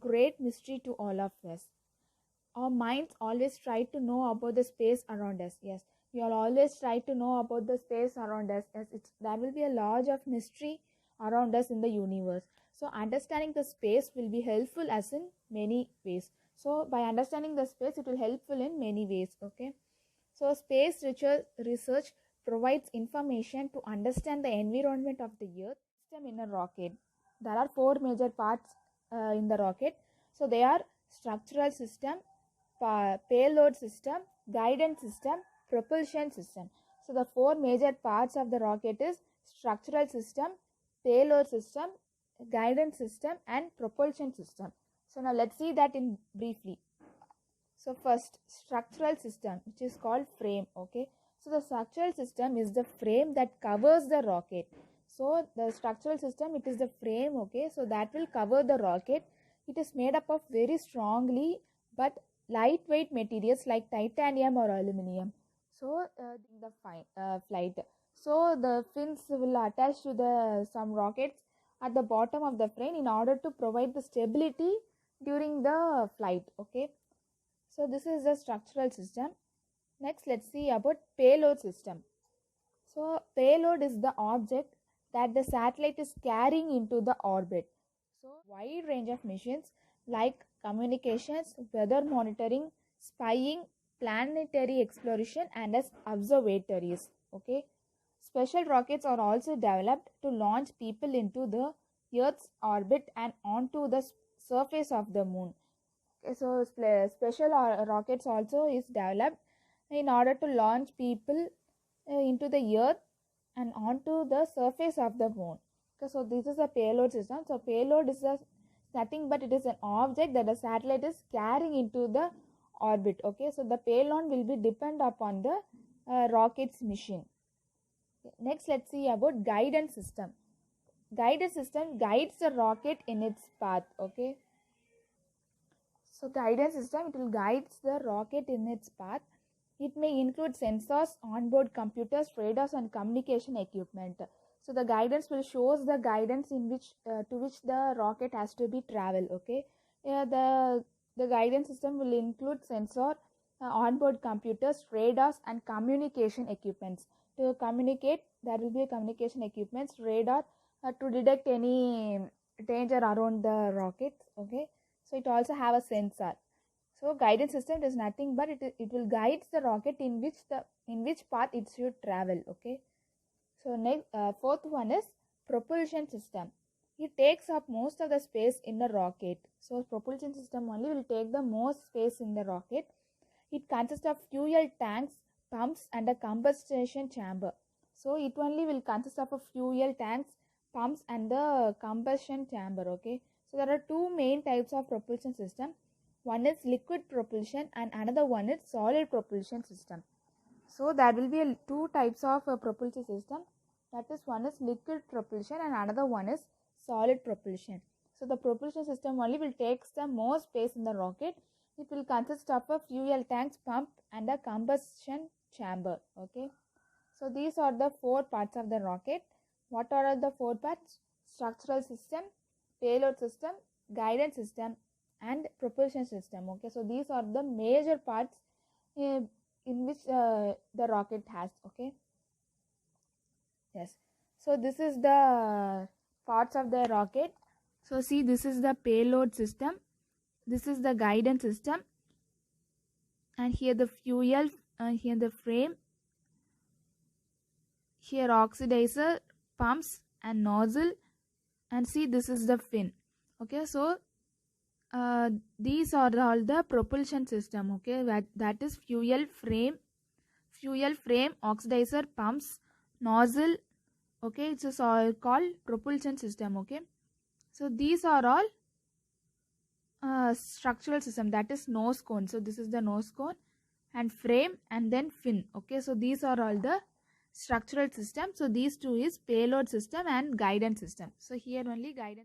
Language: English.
great mystery to all of us. Our minds always try to know about the space around us. Yes, we will always try to know about the space around us. Yes, there will be a lot of mystery around us in the universe. So understanding the space will be helpful as in many ways. So by understanding the space, it will helpful in many ways. Okay. So space research provides information to understand the environment of the Earth system in a rocket. There are four major parts in the rocket. So they are structural system, payload system, guidance system, propulsion system. So the four major parts of the rocket is structural system, payload system, guidance system, and propulsion system. So now let's see that in briefly. So first, structural system, which is called frame. Okay, so the structural system is the frame that covers the rocket. So the structural system, it is the frame. Okay, so that will cover the rocket. It is made up of very strongly but lightweight materials like titanium or aluminum. So in the flight, so the fins will attach to the some rockets at the bottom of the frame in order to provide the stability during the flight. Okay, so this is the structural system. Next, let's see about payload system. So payload is the object that the satellite is carrying into the orbit. So wide range of missions like communications, weather monitoring, spying, planetary exploration, and as observatories. Okay. Special rockets are also developed to launch people into the Earth's orbit and onto the surface of the moon. So special rockets also is developed in order to launch people into the earth and onto the surface of the moon. Okay, so this is a payload system. So payload is nothing but it is an object that the satellite is carrying into the orbit. Okay, so the payload will be depend upon the rocket's mission. Okay. Next, let's see about guidance system. Guidance system guides the rocket in its path. Okay, so guidance system, it will guide the rocket in its path. It may include sensors, onboard computers, radars, and communication equipment. So the guidance will shows the guidance in which to which the rocket has to be travel. Okay, the guidance system will include sensor, onboard computers, radars, and communication equipments. To communicate, there will be communication equipments, radar to detect any danger around the rocket. Okay, so it also have a sensor. So guidance system is nothing but it will guide the rocket in which path it should travel. Okay, so next fourth one is propulsion system. It takes up most of the space in the rocket. So propulsion system only will take the most space in the rocket. It consists of fuel tanks, pumps, and a combustion chamber. So it only will consist of a fuel tanks, pumps, and the combustion chamber. Okay, so there are two main types of propulsion system. One is liquid propulsion and another one is solid propulsion system. So there will be two types of propulsion system. That is, one is liquid propulsion and another one is solid propulsion. So the propulsion system only will take the more space in the rocket. It will consist of a fuel tanks, pump, and a combustion chamber. Okay. So these are the four parts of the rocket. What are the four parts? Structural system, payload system, guidance system, and propulsion system. Okay, so these are the major parts in which the rocket has. Okay, yes, so this is the parts of the rocket. So see, this is the payload system, this is the guidance system, and here the fuel, and here the frame, here oxidizer, pumps and nozzle, and see, this is the fin. Okay, so these are all the propulsion system. Okay, that is fuel frame, oxidizer, pumps, nozzle. Okay, it is all called propulsion system. Okay, so these are all structural system, that is nose cone. So this is the nose cone and frame and then fin. Okay, so these are all the structural system. So these two is payload system and guidance system. So here only guidance